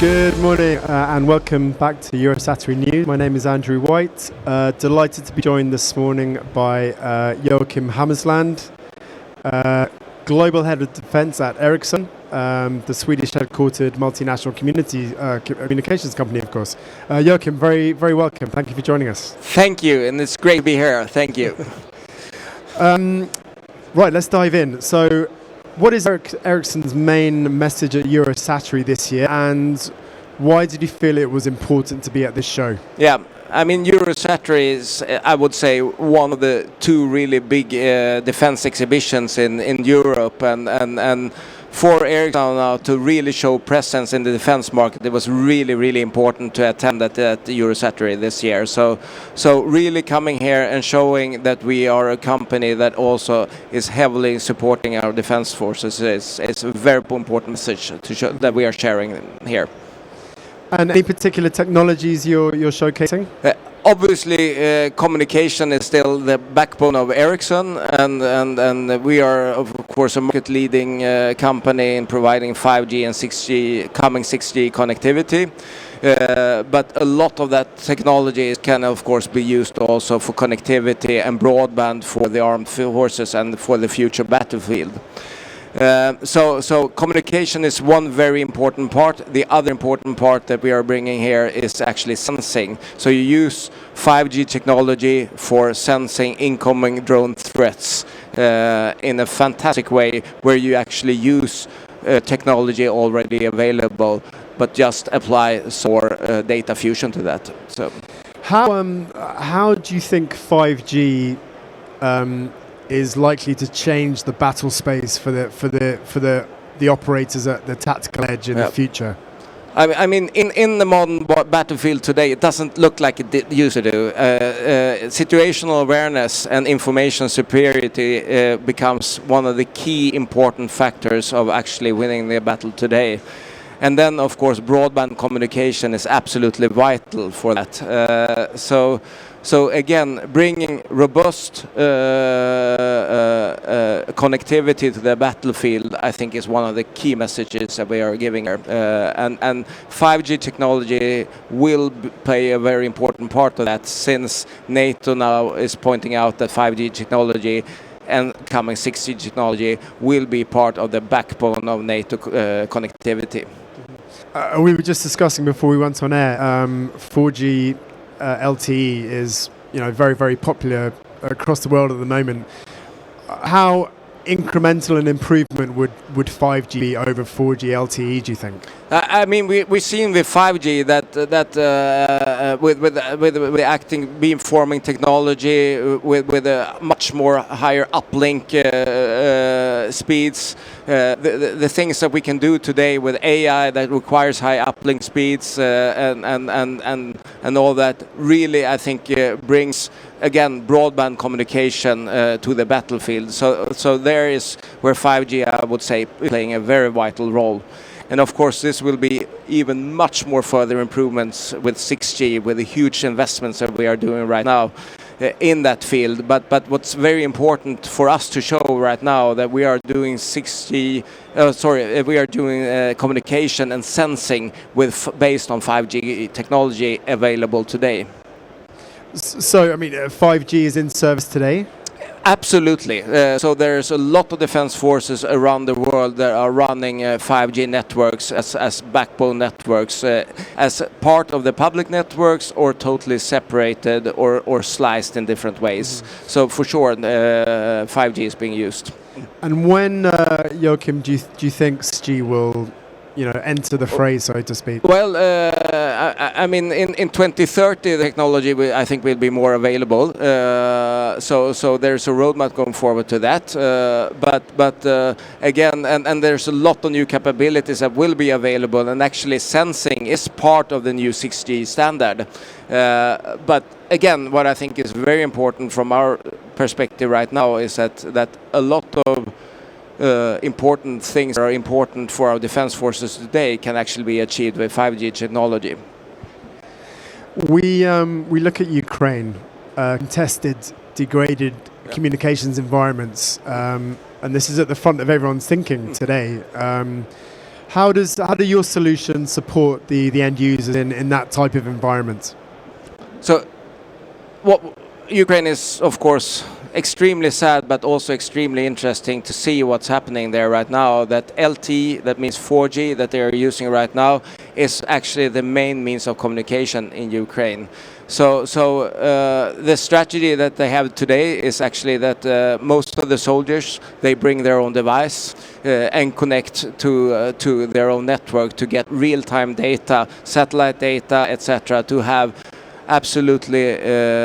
Good morning and welcome back to Eurosatory News. My name is Andrew White. Delighted to be joined this morning by Joachim Hammersland, Global Head of Defence at Ericsson, the Swedish headquartered multinational communications company, of course. Joachim, very, very welcome. Thank you for joining us. Thank you, and it's great to be here. Thank you. Right, let's dive in. So, what is Ericsson's main message at Eurosatory this year, and why did you feel it was important to be at this show? Yeah, I mean, Eurosatory is, I would say, one of the two really big defense exhibitions in Europe, and for Ericsson now to really show presence in the defense market, it was really, really important to attend at Eurosatory this year. So really coming here and showing that we are a company that also is heavily supporting our defense forces is a very important message to show that we are sharing here. And any particular technologies you're showcasing? Obviously, communication is still the backbone of Ericsson, and we are, of course, a market-leading company in providing 5G and 6G, coming 6G connectivity. But a lot of that technology can, of course, be used also for connectivity and broadband for the armed forces and for the future battlefield. So communication is one very important part. The other important part that we are bringing here is actually sensing. So you use 5G technology for sensing incoming drone threats in a fantastic way, where you actually use technology already available, but just apply data fusion to that. So, how do you think 5G is likely to change the battle space for the operators at the tactical edge in the future? I mean, in the modern battlefield today, it doesn't look like it used to do. Situational awareness and information superiority becomes one of the key important factors of actually winning the battle today. And then, of course, broadband communication is absolutely vital for that. So again, bringing robust connectivity to the battlefield, I think, is one of the key messages that we are giving here. And 5G technology will play a very important part of that, since NATO now is pointing out that 5G technology and coming 6G technology will be part of the backbone of NATO connectivity. We were just discussing before we went on air, 4G LTE is, very, very popular across the world at the moment. How incremental an improvement would 5G be over 4G LTE, do you think? I mean, we've seen with 5G that with the acting beamforming technology, with a much more higher uplink speeds, the things that we can do today with AI that requires high uplink speeds and all that, really, I think, brings again broadband communication to the battlefield. So there is where 5G, I would say, playing a very vital role. And of course, this will be even much more further improvements with 6G, with the huge investments that we are doing right now in that field. But what's very important for us to show right now that we are doing we are doing communication and sensing based on 5G technology available today. So, I mean, 5G is in service today? Absolutely. So there's a lot of defense forces around the world that are running 5G networks as backbone networks, as part of the public networks, or totally separated or sliced in different ways. So for sure, 5G is being used. And when, Joachim, do you think 6G will enter the fray, so to speak? Well, I mean, in 2030, the technology I think will be more available. So there's a roadmap going forward to that. But again, and there's a lot of new capabilities that will be available, and actually sensing is part of the new 6G standard. But again, what I think is very important from our perspective right now is that a lot of important things that are important for our defense forces today can actually be achieved with 5G technology. We look at Ukraine, contested, degraded communications environments, and this is at the front of everyone's thinking today. How do your solutions support the end users in that type of environment? So, what Ukraine is, of course, extremely sad, but also extremely interesting to see what's happening there right now. That LTE, that means 4G, that they are using right now, is actually the main means of communication in Ukraine. So the strategy that they have today is actually that most of the soldiers, they bring their own device and connect to their own network to get real-time data, satellite data, etc., to have absolutely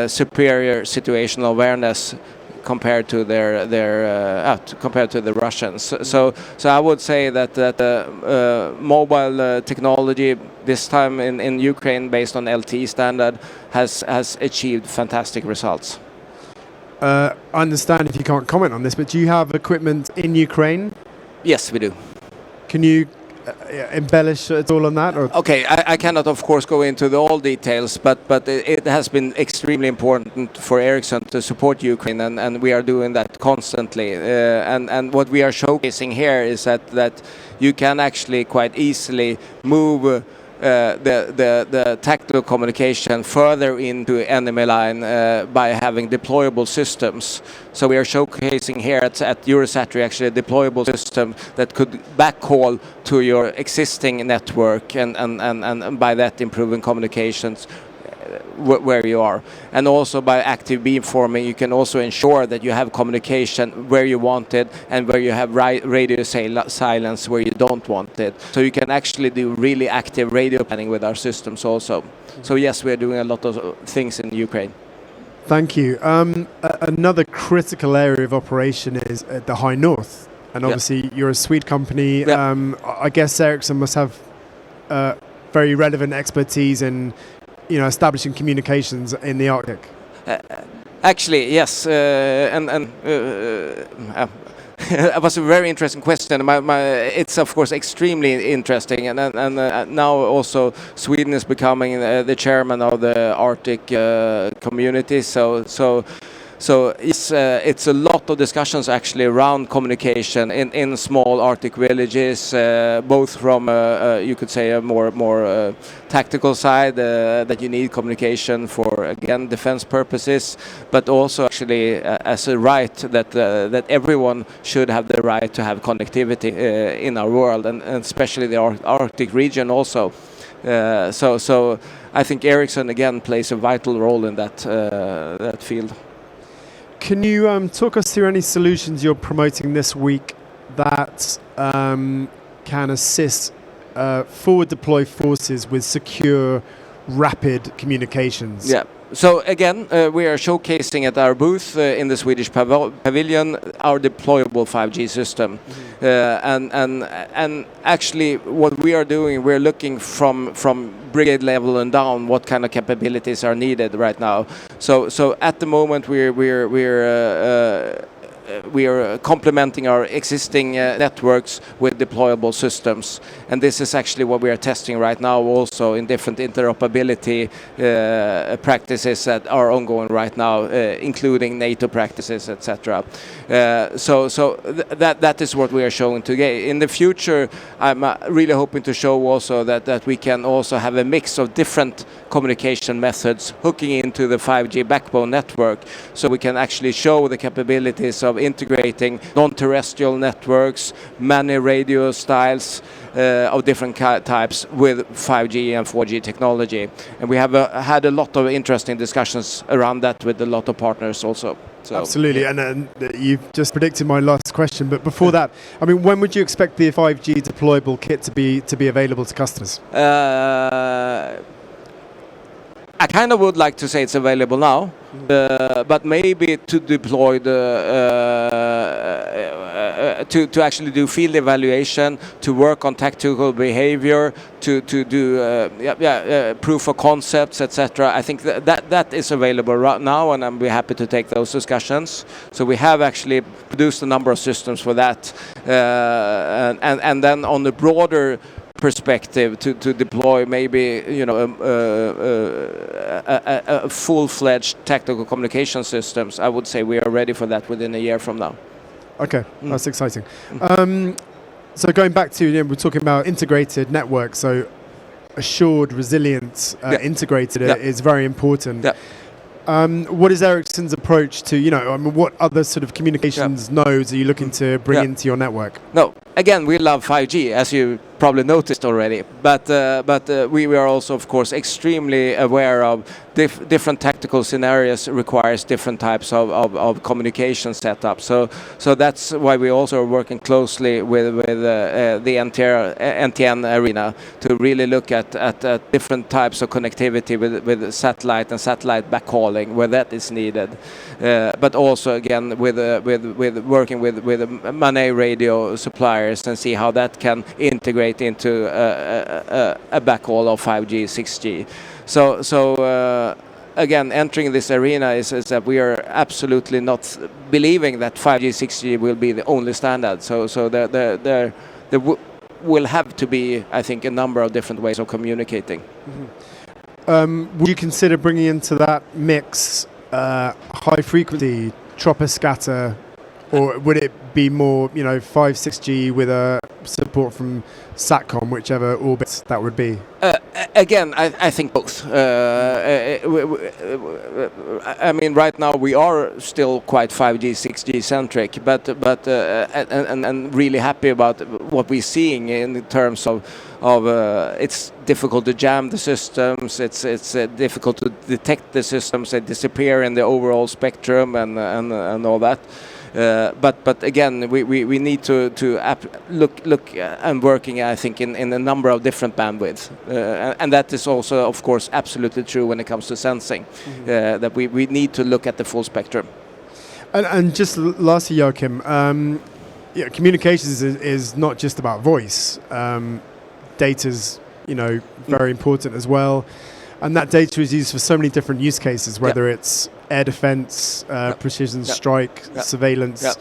superior situational awareness compared to compared to the Russians. So I would say that mobile technology this time in Ukraine, based on LTE standard, has achieved fantastic results. I understand if you can't comment on this, but do you have equipment in Ukraine? Yes, we do. Can you embellish at all on that? Or? Okay, I cannot, of course, go into all details, but it has been extremely important for Ericsson to support Ukraine, and we are doing that constantly. And what we are showcasing here is that you can actually quite easily move the tactical communication further into enemy line by having deployable systems. So we are showcasing here at Eurosatory actually a deployable system that could backhaul to your existing network and by that improving communications where you are. And also by active beamforming, you can also ensure that you have communication where you want it and where you have radio silence where you don't want it. So you can actually do really active radio planning with our systems also. So yes, we're doing a lot of things in Ukraine. Thank you. Another critical area of operation is at the High North. And obviously you're a Swede company. I guess Ericsson must have very relevant expertise in establishing communications in the Arctic. Actually, yes, it was a very interesting question. It's of course extremely interesting, and now also Sweden is becoming the chairman of the Arctic community. So it's a lot of discussions actually around communication in small Arctic villages, both from you could say a more tactical side that you need communication for, again, defense purposes, but also actually as a right that everyone should have the right to have connectivity in our world, and especially the Arctic region also. So I think Ericsson again plays a vital role in that field. Can you talk us through any solutions you're promoting this week that can assist forward deploy forces with secure, rapid communications? Yeah. So again, we are showcasing at our booth in the Swedish pavilion our deployable 5G system, and actually what we are doing, we're looking from brigade level and down what kind of capabilities are needed right now. So at the moment we are complementing our existing networks with deployable systems, and this is actually what we are testing right now also in different interoperability practices that are ongoing right now, including NATO practices, etc. So that is what we are showing today. In the future, I'm really hoping to show also that we can also have a mix of different communication methods hooking into the 5G backbone network, so we can actually show the capabilities of integrating non-terrestrial networks, many radio styles of different types with 5G and 4G technology. And we have had a lot of interesting discussions around that with a lot of partners also. So, absolutely, and you've just predicted my last question, but before that, I mean, when would you expect the 5G deployable kit to be available to customers? I kind of would like to say it's available now, but maybe to deploy to actually do field evaluation, to work on tactical behavior, to do proof of concepts, etc. I think that is available right now, and I'm happy to take those discussions. So we have actually produced a number of systems for that, and then on the broader perspective to deploy maybe a full-fledged tactical communication systems. I would say we are ready for that within a year from now. Okay, that's exciting. So going back to, we're talking about integrated network, so assured, resilient, integrated is very important. What is Ericsson's approach to, what other sort of communications nodes are you looking to bring into your network? No, again, we love 5G, as you probably noticed already. But we are also, of course, extremely aware of different tactical scenarios requires different types of communication setup. So that's why we also are working closely with the NTN arena to really look at different types of connectivity with satellite and satellite backhauling where that is needed. But also again with working with MANET radio suppliers and see how that can integrate into a backhaul of 5G, 6G. So again, entering this arena is that we are absolutely not believing that 5G, 6G will be the only standard. So there will have to be, I think, a number of different ways of communicating. Would you consider bringing into that mix high frequency troposcatter, or would it be more 5, 6G with a support from SATCOM, whichever orbit that would be? Again, I think both. I mean, right now we are still quite 5G, 6G centric, but and really happy about what we're seeing in terms of it's difficult to jam the systems. It's difficult to detect the systems. They disappear in the overall spectrum and all that. But again, we need to look and working, I think, in a number of different bandwidths, and that is also, of course, absolutely true when it comes to sensing. That we need to look at the full spectrum. And just lastly, Joachim, communications is not just about voice. Data's very important as well, and that data is used for so many different use cases, whether it's air defense, precision strike, surveillance.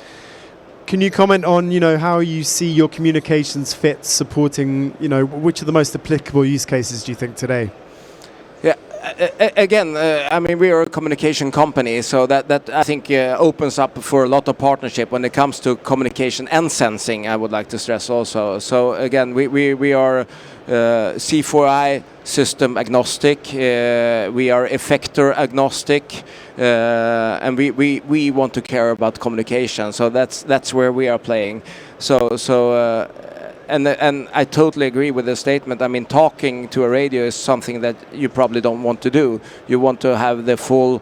Can you comment on, how you see your communications fit supporting, which are the most applicable use cases do you think today? Again, I mean, we are a communication company, so that I think opens up for a lot of partnership when it comes to communication and sensing. I would like to stress also. So again, we are C4I system agnostic. We are effector agnostic, and we want to care about communication. So that's where we are playing. And I totally agree with the statement. I mean, talking to a radio is something that you probably don't want to do. You want to have the full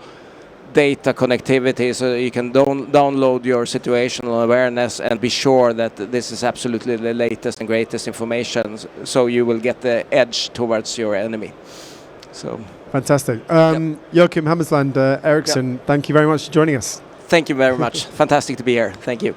data connectivity so you can download your situational awareness and be sure that this is absolutely the latest and greatest information, so you will get the edge towards your enemy. So fantastic. Joachim Hammersland, Ericsson, thank you very much for joining us. Thank you very much. Fantastic to be here. Thank you.